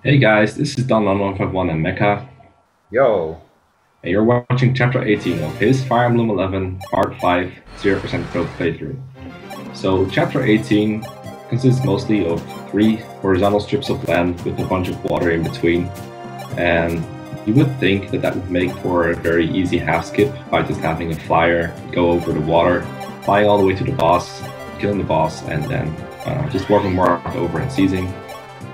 Hey guys, this is Don 1151 and Mekkah, Yo, and you're watching Chapter 18 of his Fire Emblem 11 Part 5 0% code playthrough. So, Chapter 18 consists mostly of 3 horizontal strips of land with a bunch of water in between, and you would think that that would make for a very easy half skip by just having a flyer go over the water, flying all the way to the boss, killing the boss, and then just warping Marth over and seizing.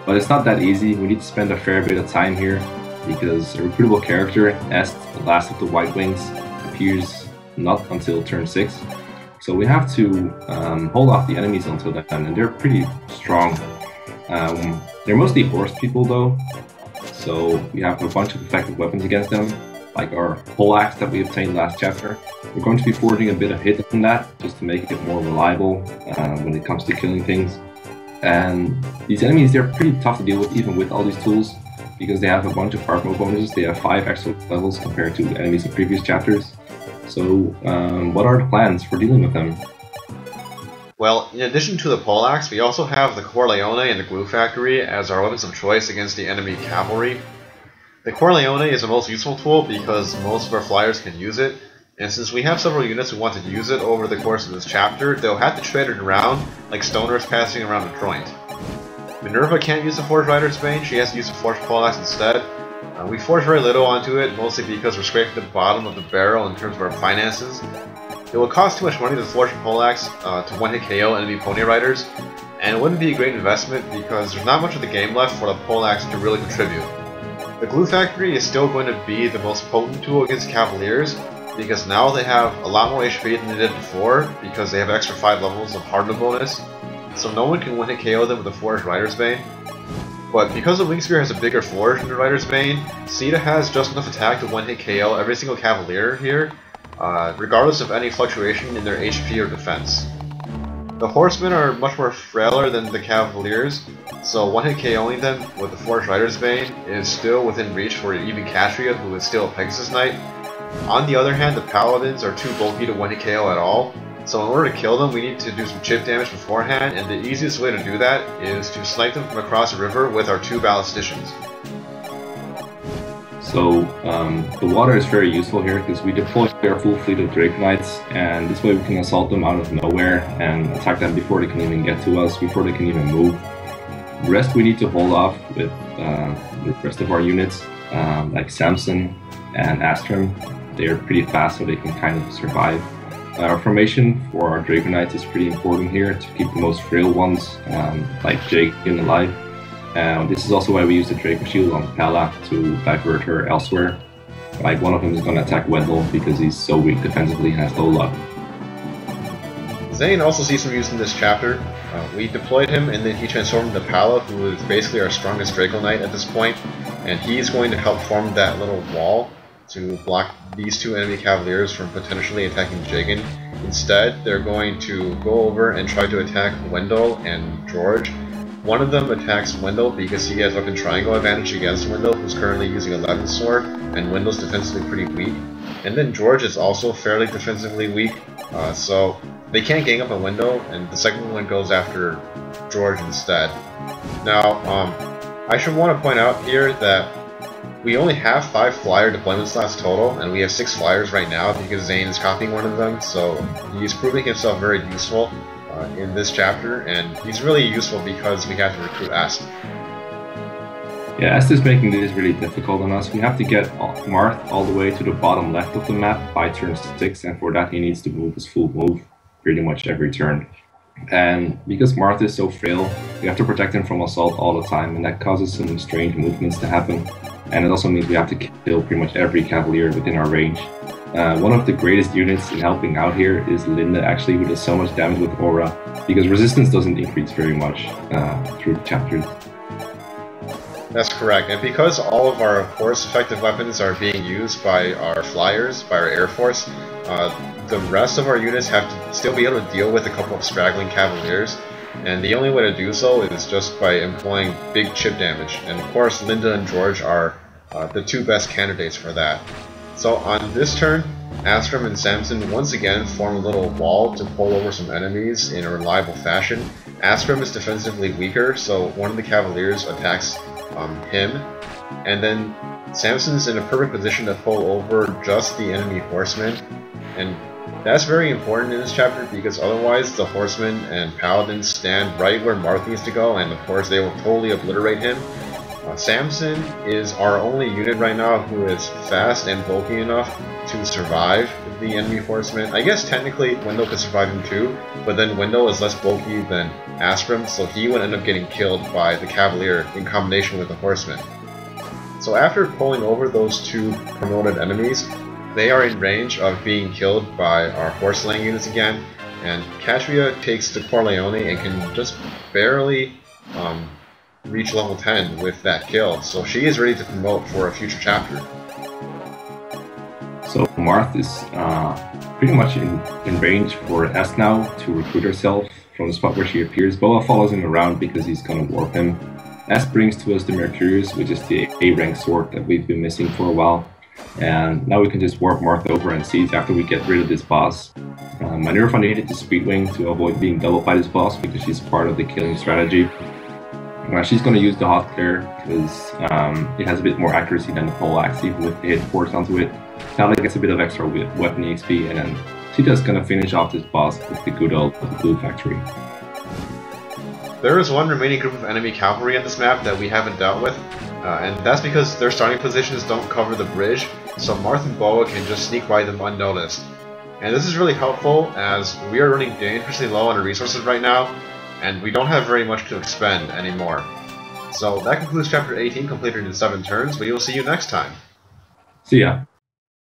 But it's not that easy. We need to spend a fair bit of time here because a recruitable character, Est, the last of the White Wings, appears not until turn 6. So we have to hold off the enemies until then, and they're pretty strong. They're mostly horse people though, so we have a bunch of effective weapons against them, like our Poleax that we obtained last chapter. We're going to be forging a bit of hit on that, just to make it more reliable when it comes to killing things. And these enemies, they're pretty tough to deal with even with all these tools because they have a bunch of hard mode bonuses. They have 5 extra levels compared to the enemies in previous chapters. So what are the plans for dealing with them? well, in addition to the Poleax, we also have the Corleone and the Glue Factory as our weapons of choice against the enemy cavalry. The Corleone is the most useful tool because most of our flyers can use it, and since we have several units who want to use it over the course of this chapter, they'll have to trade it around like stoners passing around a joint. Minerva can't use the Forged Rider's Bane, she has to use the Forged Poleax instead. We forge very little onto it, mostly because we're scraping the bottom of the barrel in terms of our finances. It will cost too much money to forge Poleax to one-hit KO enemy pony riders, and it wouldn't be a great investment because there's not much of the game left for the Poleax to really contribute. The Glue Factory is still going to be the most potent tool against Cavaliers, because now they have a lot more HP than they did before, because they have extra 5 levels of hardness bonus, so no one can one-hit KO them with the Forged Rider's Bane. But because the Wing Spear has a bigger forge than the Rider's Bane, Caeda has just enough attack to one-hit KO every single Cavalier here, regardless of any fluctuation in their HP or defense. The Horsemen are much more frailer than the Cavaliers, so one-hit KOing them with the Forged Rider's Bane is still within reach for even Catria, who is still a Pegasus Knight. On the other hand, the Paladins are too bulky to one-hit KO at all, so in order to kill them we need to do some chip damage beforehand, and the easiest way to do that is to snipe them from across the river with our 2 ballisticians. So the water is very useful here because we deploy our full fleet of Draco Knights, and this way we can assault them out of nowhere and attack them before they can even get to us, before they can even move. The rest we need to hold off with the rest of our units, like Samson and Astrum. They're pretty fast, so they can kind of survive. Our formation for our Draco Knights is pretty important here to keep the most frail ones, like Jagan, alive. This is also why we use the Draco Shield on Pala to divert her elsewhere. Like one of them is going to attack Wendell because he's so weak defensively and has low luck. Zane also sees some use in this chapter. We deployed him and then he transformed into Pala, who is basically our strongest Draco Knight at this point, and he's going to help form that little wall to block these 2 enemy Cavaliers from potentially attacking Jagan. Instead, they're going to go over and try to attack Wendell and George. One of them attacks Wendell because he has weapon triangle advantage against Wendell, who's currently using 11 sword, and Wendell's defensively pretty weak. And then George is also fairly defensively weak, so they can't gang up on Wendell, and the second one goes after George instead. Now, I should want to point out here that we only have 5 flyer deployment slots total, and we have 6 flyers right now because Zane is copying one of them, so he's proving himself very useful in this chapter, and he's really useful because we have to recruit Est. Yeah, Est is making this really difficult on us. We have to get Marth all the way to the bottom left of the map by turn 6, and for that he needs to move his full move pretty much every turn. And because Marth is so frail, we have to protect him from assault all the time, and that causes some strange movements to happen. And it also means we have to kill pretty much every Cavalier within our range. One of the greatest units in helping out here is Linda, actually, who does so much damage with Aura, because resistance doesn't increase very much through the chapters. That's correct, and because all of our force effective weapons are being used by our flyers, by our Air Force, the rest of our units have to still be able to deal with a couple of straggling Cavaliers, and the only way to do so is just by employing big chip damage, and of course Linda and George are the 2 best candidates for that. So on this turn, Astrum and Samson once again form a little wall to pull over some enemies in a reliable fashion. Astrum is defensively weaker, so one of the Cavaliers attacks him, and then Samson's in a perfect position to pull over just the enemy horsemen, and that's very important in this chapter because otherwise the horsemen and paladins stand right where Marth needs to go, and of course they will totally obliterate him. Samson is our only unit right now who is fast and bulky enough to survive the enemy horsemen. I guess technically Wendell could survive him too, but then Wendell is less bulky than Asprim, so he would end up getting killed by the Cavalier in combination with the horsemen. So after pulling over those two promoted enemies, they are in range of being killed by our horse slaying units again, and Katria takes the Corleone and can just barely reach level 10 with that kill, so she is ready to promote for a future chapter. So Marth is pretty much in range for S now to recruit herself from the spot where she appears. Boa follows him around because he's gonna warp him. S brings to us the Mercurius, which is the A-rank sword that we've been missing for a while. And now we can just warp Marth over and seize after we get rid of this boss. Minerva needed the Speedwing to avoid being doubled by this boss because she's part of the killing strategy. She's going to use the Hauteclere because it has a bit more accuracy than the Poleax, even with the hit force onto it. Caeda gets a bit of extra weapon EXP, and then she's just going to finish off this boss with the good old Blue Factory. There is one remaining group of enemy cavalry on this map that we haven't dealt with, and that's because their starting positions don't cover the bridge, so Marth and Boa can just sneak by them unnoticed. And this is really helpful as we are running dangerously low on our resources right now, and we don't have very much to expend anymore. So that concludes chapter 18, completed in 7 turns. We will see you next time. See ya.